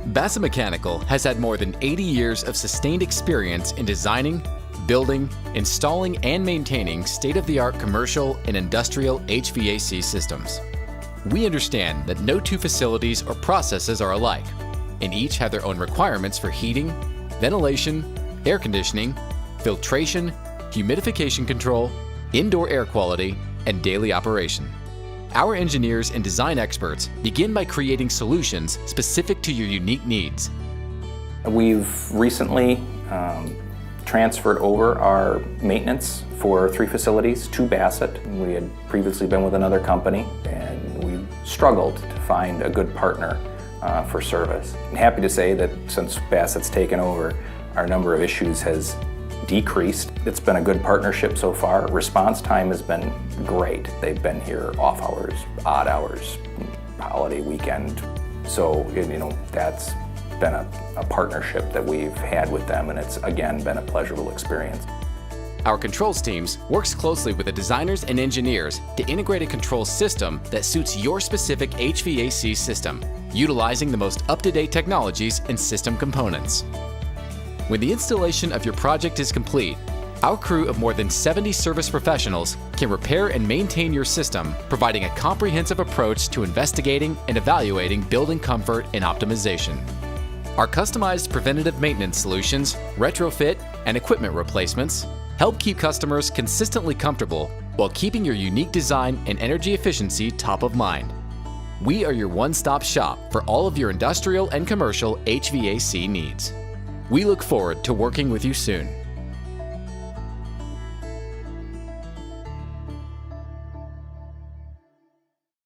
Bassett Mechanical has had more than 80 years of sustained experience in designing, building, installing, and maintaining state-of-the-art commercial and industrial HVAC systems. We understand that no two facilities or processes are alike, and each have their own requirements for heating, ventilation, air conditioning, filtration, humidification control, indoor air quality, and daily operation. Our engineers and design experts begin by creating solutions specific to your unique needs. We've recently transferred over our maintenance for 3 facilities to Bassett. We had previously been with another company, and we struggled to find a good partner for service. I'm happy to say that since Bassett's taken over, our number of issues has decreased. It's been a good partnership so far. Response time has been great. They've been here off hours, odd hours, holiday weekend. So, that's been a partnership that we've had with them, and it's again been a pleasurable experience. Our controls teams works closely with the designers and engineers to integrate a control system that suits your specific HVAC system, utilizing the most up-to-date technologies and system components. When the installation of your project is complete, our crew of more than 70 service professionals can repair and maintain your system, providing a comprehensive approach to investigating and evaluating building comfort and optimization. Our customized preventative maintenance solutions, retrofit, and equipment replacements help keep customers consistently comfortable while keeping your unique design and energy efficiency top of mind. We are your one-stop shop for all of your industrial and commercial HVAC needs. We look forward to working with you soon.